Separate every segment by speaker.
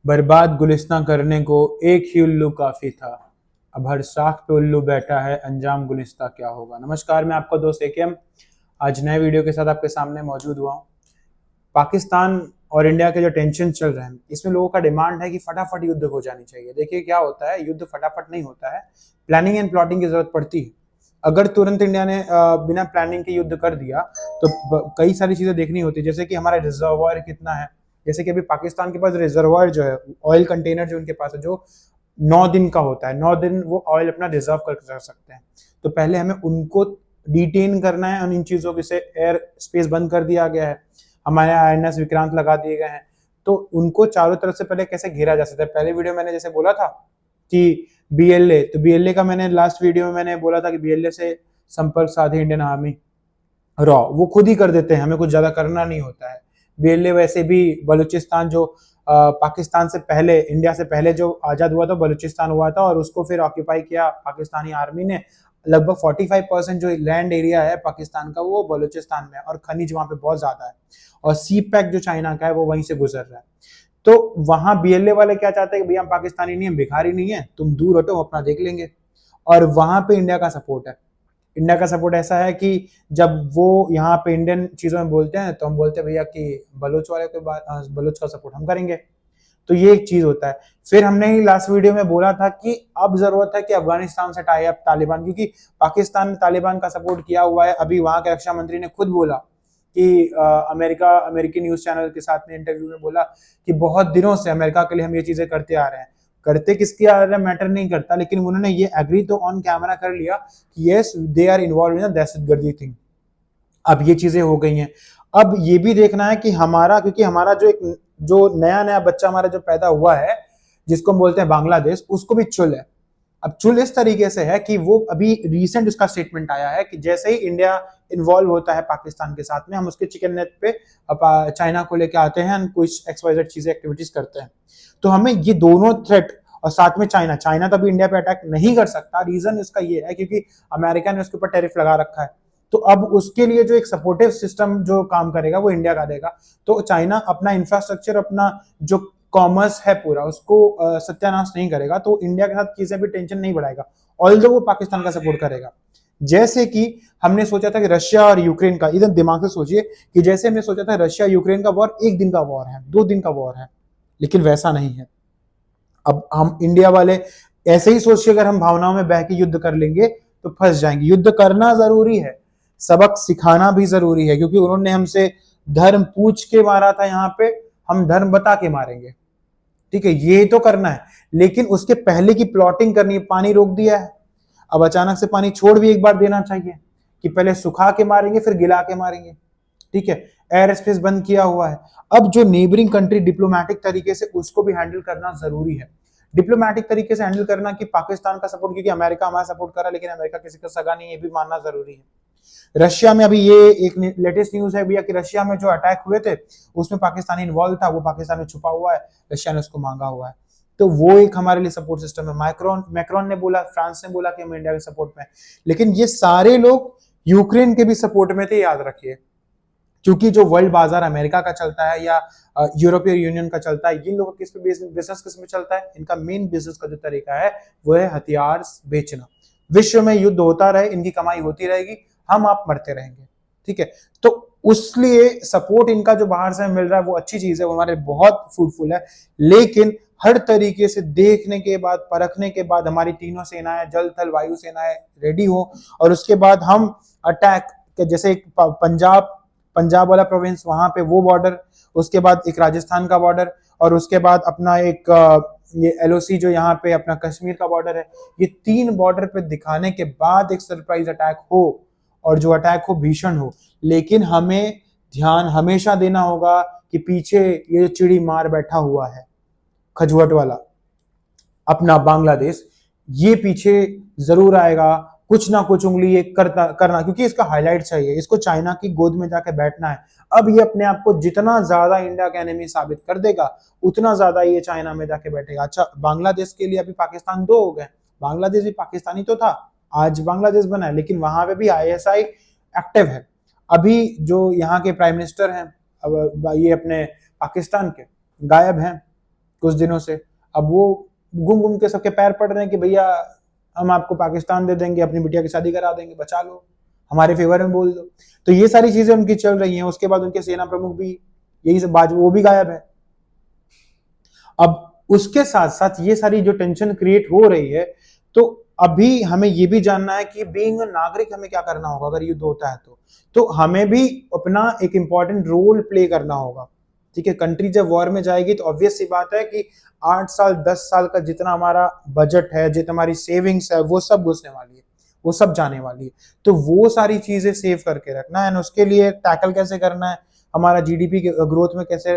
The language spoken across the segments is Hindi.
Speaker 1: बर्बाद गुलिस्तां करने को एक ही उल्लू काफी था। अब हर शाख पे उल्लू बैठा है, अंजाम गुलिस्तां क्या होगा। नमस्कार, मैं आपका दोस्त एकेएम आज नए वीडियो के साथ आपके सामने मौजूद हुआ हूँ। पाकिस्तान और इंडिया के जो टेंशन चल रहे हैं, इसमें लोगों का डिमांड है कि फटाफट युद्ध हो जानी चाहिए। देखिए क्या होता है, युद्ध फटाफट नहीं होता है, प्लानिंग एंड प्लॉटिंग की जरूरत पड़ती है। अगर तुरंत इंडिया ने बिना प्लानिंग के युद्ध कर दिया तो कई सारी चीजें देखनी होती है, जैसे कि हमारा रिजर्वायर कितना है। जैसे कि अभी पाकिस्तान के पास रिजर्वायर जो है, ऑयल कंटेनर जो उनके पास है, जो 9 दिन का होता है, 9 दिन वो ऑयल अपना रिजर्व कर सकते हैं। तो पहले हमें उनको डिटेन करना है, और इन चीजों के से एयर स्पेस बंद कर दिया गया है, हमारे आईएनएस विक्रांत लगा दिए गए हैं। तो उनको चारों तरफ से पहले कैसे घेरा जा सकता है। पहले वीडियो मैंने जैसे बोला था कि बीएलए, तो बीएलए का मैंने लास्ट वीडियो में मैंने बोला था कि बीएलए से संपर्क साधे इंडियन आर्मी, रॉ वो खुद ही कर देते हैं, हमें कुछ ज्यादा करना नहीं होता है। बीएलए वैसे भी बलूचिस्तान जो पाकिस्तान से पहले, इंडिया से पहले जो आजाद हुआ था, बलूचिस्तान हुआ था, और उसको फिर ऑक्यूपाई किया पाकिस्तानी आर्मी ने। लगभग 45% जो लैंड एरिया है पाकिस्तान का, वो बलूचिस्तान में है, और खनिज वहां पे बहुत ज्यादा है। और सी पैक जो चाइना का है, वो वहीं से गुजर रहा है। तो वहां बीएलए वाले क्या चाहते हैं कि भैया हम पाकिस्तानी नहीं है, भिखारी नहीं है, तुम दूर हटो, अपना देख लेंगे। और वहां पे इंडिया का सपोर्ट है। इंडिया का सपोर्ट ऐसा है कि जब वो यहाँ पे इंडियन चीजों में बोलते हैं, तो हम बोलते हैं भैया कि बलोच वाले के बाद बलोच का सपोर्ट हम करेंगे। तो ये एक चीज होता है। फिर हमने ही लास्ट वीडियो में बोला था कि अब जरूरत है कि अफगानिस्तान से टाई अप तालिबान, क्योंकि पाकिस्तान ने तालिबान का सपोर्ट किया हुआ है। अभी वहां के रक्षा मंत्री ने खुद बोला कि अमेरिकी न्यूज चैनल के साथ में इंटरव्यू में बोला कि बहुत दिनों से अमेरिका के लिए हम ये चीजें करते आ रहे हैं। करते किसके आ रहे हैं मैटर नहीं करता, लेकिन उन्होंने ये एग्री तो ऑन कैमरा कर लिया कि yes they are involve in दहशतगर्दी थिंग। अब ये चीजें हो गई हैं। अब ये भी देखना है कि हमारा, क्योंकि हमारा जो नया नया बच्चा हमारा जो पैदा हुआ है, जिसको हम बोलते हैं बांग्लादेश, उसको भी चुल है। अब चुल इस तरीके से है कि वो अभी रिसेंट उसका स्टेटमेंट आया है कि जैसे ही इंडिया इन्वॉल्व होता है पाकिस्तान के साथ में, हम उसके चिकन नेट पे चाइना को लेके आते हैं, कुछ एक्सवाइजेड चीजें एक्टिविटीज करते हैं। तो हमें ये दोनों थ्रेट, और साथ में चाइना चाइना तो अभी इंडिया पे अटैक नहीं कर सकता। रीजन इसका ये है क्योंकि अमेरिका ने उसके ऊपर टैरिफ लगा रखा है। तो अब उसके लिए जो एक सपोर्टिव सिस्टम जो काम करेगा, वो इंडिया का देगा। तो चाइना अपना इंफ्रास्ट्रक्चर, अपना जो कॉमर्स है पूरा, उसको सत्यानाश नहीं करेगा। तो इंडिया के साथ चीजें भी टेंशन नहीं बढ़ाएगा, ऑल्दो वो पाकिस्तान का सपोर्ट करेगा। जैसे कि हमने सोचा था कि रशिया और यूक्रेन का, इधर दिमाग से सोचिए कि जैसे हमने सोचा था रशिया यूक्रेन का वॉर 1 दिन का वॉर है, 2 दिन का वॉर है, लेकिन वैसा नहीं है। अब हम इंडिया वाले ऐसे ही सोच के अगर हम भावनाओं में बह के युद्ध कर लेंगे तो फंस जाएंगे। युद्ध करना जरूरी है, सबक सिखाना भी जरूरी है, क्योंकि उन्होंने हमसे धर्म पूछ के मारा था, यहाँ पे हम धर्म बता के मारेंगे। ठीक है, ये तो करना है, लेकिन उसके पहले की प्लॉटिंग करनी है। पानी रोक दिया है, अब अचानक से पानी छोड़ भी एक बार देना चाहिए कि पहले सुखा के मारेंगे फिर गिला के मारेंगे। ठीक है, एयर स्पेस बंद किया हुआ है। अब जो नेबरिंग कंट्री डिप्लोमेटिक तरीके से उसको भी हैंडल करना जरूरी है। डिप्लोमेटिक तरीके से हैंडल करना कि पाकिस्तान का सपोर्ट, क्योंकि अमेरिका हमारा सपोर्ट कर रहा है, लेकिन अमेरिका किसी का सगा नहीं है, ये भी मानना जरूरी है। रशिया में अभी ये एक लेटेस्ट न्यूज है भैया कि रशिया में जो अटैक हुए थे उसमें पाकिस्तानी इन्वॉल्व था, वो पाकिस्तान में छुपा हुआ है, रशिया ने उसको मांगा हुआ है। तो वो एक हमारे लिए सपोर्ट सिस्टम है। मैक्रोन ने बोला, फ्रांस ने बोला कि हम इंडिया के सपोर्ट में, लेकिन ये सारे लोग यूक्रेन के भी सपोर्ट में थे, याद रखिए। क्योंकि जो वर्ल्ड बाजार अमेरिका का चलता है या यूरोपीय यूनियन का चलता है, इन लोगों किस पे बिजनेस किस में चलता है, इनका मेन बिजनेस का जो तरीका है वो है हथियार बेचना। विश्व में युद्ध होता रहे, इनकी कमाई होती रहेगी, हम आप मरते रहेंगे। ठीक है, तो उसलिए सपोर्ट इनका जो बाहर से मिल रहा है वो अच्छी चीज है, वो हमारे बहुत फ्रूटफुल है। लेकिन हर तरीके से देखने के बाद, परखने के बाद, हमारी तीनों सेनाएं, जल थल वायु सेनाएं रेडी हो, और उसके बाद हम अटैक, जैसे पंजाब पंजाब वाला प्रोविंस, वहां पे वो बॉर्डर, उसके बाद एक राजस्थान का बॉर्डर, और उसके बाद अपना एक ये एलओसी जो यहाँ पे अपना कश्मीर का बॉर्डर है। ये 3 बॉर्डर पे दिखाने के बाद एक सरप्राइज अटैक हो, और जो अटैक हो भीषण हो। लेकिन हमें ध्यान हमेशा देना होगा कि पीछे ये चिड़ी मार बैठा हुआ है, खजुवट वाला अपना बांग्लादेश, ये पीछे जरूर आएगा। कुछ ना कुछ उंगली ये करना, क्योंकि इसका हाईलाइट चाहिए, इसको चाइना की गोद में जाके बैठना है। अब ये अपने आप को जितना ज्यादा इंडिया का एनिमी साबित कर देगा, उतना ज्यादा ये चाइना में जाके बैठेगा। अच्छा, बांग्लादेश के लिए अभी पाकिस्तान 2 हो गए। बांग्लादेश भी पाकिस्तानी तो था, आज बांग्लादेश बना है, लेकिन वहां पे भी आईएसआई एक्टिव है। अभी जो यहाँ के प्राइम मिनिस्टर हैं, अब ये अपने पाकिस्तान के गायब हैं, कुछ दिनों से। अब वो घूम घूम के सबके पैर पड़ रहे हैं कि भैया हम आपको पाकिस्तान दे देंगे, अपनी बिटिया की शादी करा देंगे, बचा लो, हमारे फेवर में बोल दो। तो ये सारी चीजें उनकी चल रही हैं। उसके बाद उनके सेना प्रमुख भी यही सब बात, वो भी गायब है। अब उसके साथ साथ ये सारी जो टेंशन क्रिएट हो रही है, तो अभी हमें ये भी जानना है कि बीइंग नागरिक हमें क्या करना होगा अगर युद्ध होता है तो हमें भी अपना एक इंपॉर्टेंट रोल प्ले करना होगा। ठीक है, कंट्री जब वॉर में जाएगी तो ऑब्वियस सी बात है कि 8 साल 10 साल का जितना हमारा बजट है, जितना हमारी सेविंग्स है, वो सब घुसने वाली है, वो सब जाने वाली है। तो वो सारी चीजें सेव करके रखना है, उसके लिए टैकल कैसे करना है, हमारा जीडीपी के ग्रोथ में कैसे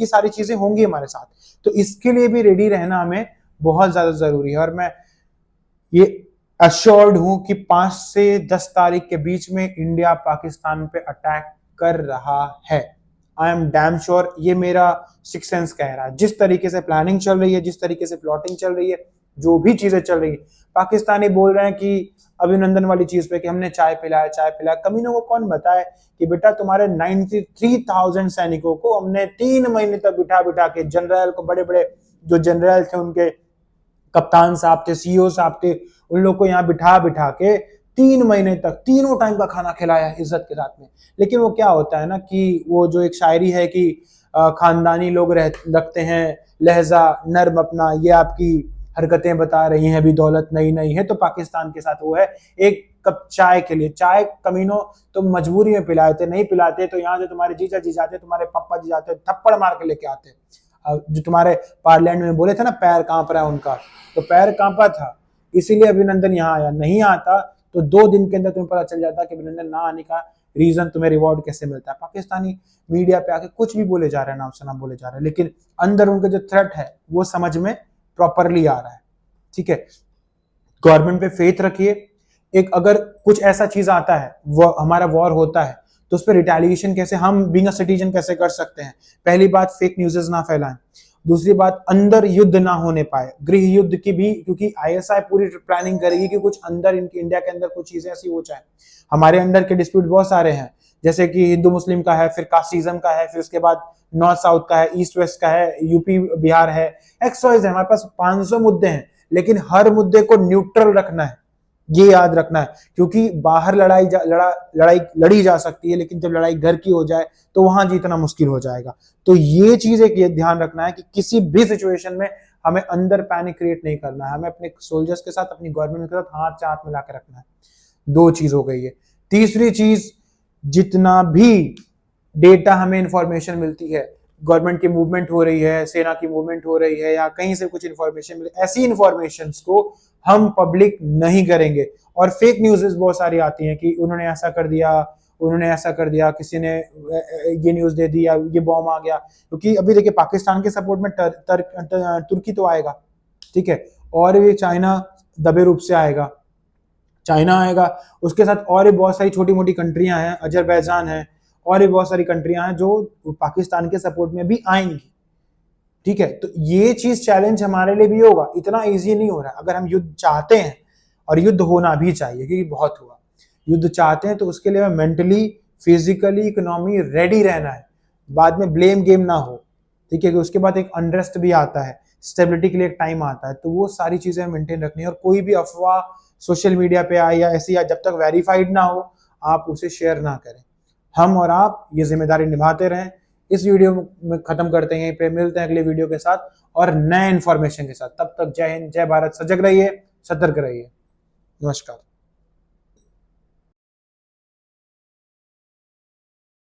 Speaker 1: ये सारी चीजें होंगी हमारे साथ। तो इसके लिए भी रेडी रहना हमें बहुत ज्यादा जरूरी है। और मैं ये अश्योर्ड हूं कि 5 से 10 तारीख के बीच में इंडिया पाकिस्तान पे अटैक कर रहा है। आई एम डैम श्योर, ये मेरा सिक्स सेंस कह रहा है। जिस तरीके से प्लानिंग चल रही है, जिस तरीके से प्लॉटिंग चल रही है, जो भी चीजें चल रही है, पाकिस्तानी बोल रहे हैं कि अभिनंदन वाली चीज पे कि हमने चाय पिलाया, चाय पिलाया। कमीनों को कौन बताए कि बेटा तुम्हारे 93,000 सैनिकों को हमने 3 महीने तक बिठा बिठा के, जनरल को, बड़े बड़े जो जनरल थे, उनके कप्तान साहब थे, सीईओ साहब थे, उन लोग को यहाँ बिठा बिठा के 3 महीने तक तीनों टाइम का खाना खिलाया इज्जत के साथ में। लेकिन वो क्या होता है ना कि वो जो एक शायरी है कि खानदानी लोग रखते हैं लहजा नर्म अपना, ये आपकी हरकतें बता रही हैं, अभी दौलत नई नई है। तो पाकिस्तान के साथ वो है, एक कप चाय के लिए, चाय कमीनों तो मजबूरी में पिलाए थे, नहीं पिलाते तो यहाँ से तुम्हारे जीजा जी जाते, तुम्हारे पापा जी जाते, थप्पड़ मार के लेके आते। जो तुम्हारे पार्लियामेंट में बोले थे ना पैर कांप रहा है उनका, तो पैर कांपा था, इसीलिए अभिनंदन यहाँ आया। नहीं आता तो 2 दिन के अंदर तुम्हें पता चल जाता कि अभिनंदन ना आने का रीजन, तुम्हें रिवॉर्ड कैसे मिलता है। पाकिस्तानी मीडिया पे आके कुछ भी बोले जा रहे हैं, नाम से नाम बोले जा रहे हैं, लेकिन अंदर उनका जो थ्रेट है वो समझ में प्रॉपरली आ रहा है। ठीक है, गवर्नमेंट पे फेथ रखिए। एक अगर कुछ ऐसा चीज आता है, वो हमारा वॉर होता है, तो उस पर रिटेलिएशन कैसे हम बीइंग अ सिटीजन कैसे कर सकते हैं। पहली बात, फेक न्यूज़ ना फैलाएं। दूसरी बात, अंदर युद्ध ना होने पाए, गृह युद्ध की भी, क्योंकि आईएसआई पूरी प्लानिंग करेगी कि कुछ अंदर इंडिया के अंदर कुछ चीजें ऐसी हो जाए। हमारे अंदर के डिस्प्यूट बहुत सारे हैं, जैसे कि हिंदू मुस्लिम का है, फिर कास्टिज्म का है, फिर उसके बाद नॉर्थ साउथ का है, ईस्ट वेस्ट का है, यूपी बिहार है, एक्सवाइज है। हमारे पास 500 मुद्दे हैं, लेकिन हर मुद्दे को न्यूट्रल रखना है, ये याद रखना है। क्योंकि बाहर लड़ाई लड़ी जा सकती है, लेकिन जब लड़ाई घर की हो जाए तो वहां जीतना मुश्किल हो जाएगा। तो ये चीज एक ये ध्यान रखना है कि किसी भी सिचुएशन में हमें अंदर पैनिक क्रिएट नहीं करना है, हमें अपने सोल्जर्स के साथ, अपनी गवर्नमेंट के साथ हाथ से हाथ मिला के रखना है। 2 चीज हो गई है। तीसरी चीज, जितना भी डेटा हमें इंफॉर्मेशन मिलती है, गवर्नमेंट की मूवमेंट हो रही है, सेना की मूवमेंट हो रही है, या कहीं से कुछ इंफॉर्मेशन मिले, ऐसी इंफॉर्मेशन को हम पब्लिक नहीं करेंगे। और फेक न्यूज़ बहुत सारी आती हैं कि उन्होंने ऐसा कर दिया, उन्होंने ऐसा कर दिया, किसी ने ये न्यूज़ दे दी, या ये बॉम्ब आ गया। क्योंकि अभी देखिए पाकिस्तान के सपोर्ट में तुर्की तो आएगा, ठीक है, और भी चाइना दबे रूप से आएगा, चाइना आएगा, उसके साथ और भी बहुत सारी छोटी मोटी कंट्रियां हैं, अजरबैजान है, और भी बहुत सारी कंट्रियां हैं जो पाकिस्तान के सपोर्ट में भी आएंगी। ठीक है, तो ये चीज चैलेंज हमारे लिए भी होगा, इतना इजी नहीं हो रहा। अगर हम युद्ध चाहते हैं, और युद्ध होना भी चाहिए क्योंकि बहुत हुआ, युद्ध चाहते हैं तो उसके लिए हमें मेंटली, फिजिकली, इकोनॉमी रेडी रहना है। बाद में ब्लेम गेम ना हो, ठीक है, कि उसके बाद एक अनरेस्ट भी आता है, स्टेबिलिटी के लिए एक टाइम आता है। तो वो सारी चीजें मेंटेन रखनी है। और कोई भी अफवाह सोशल मीडिया पे आए या ऐसी, या जब तक वेरीफाइड ना हो, आप उसे शेयर ना करें। हम और आप ये जिम्मेदारी निभाते रहें। इस वीडियो में खत्म करते हैं, यहीं पे मिलते हैं अगले वीडियो के साथ और नए इंफॉर्मेशन के साथ। तब तक जय हिंद, जय भारत, सजग रहिए, सतर्क रहिए। नमस्कार।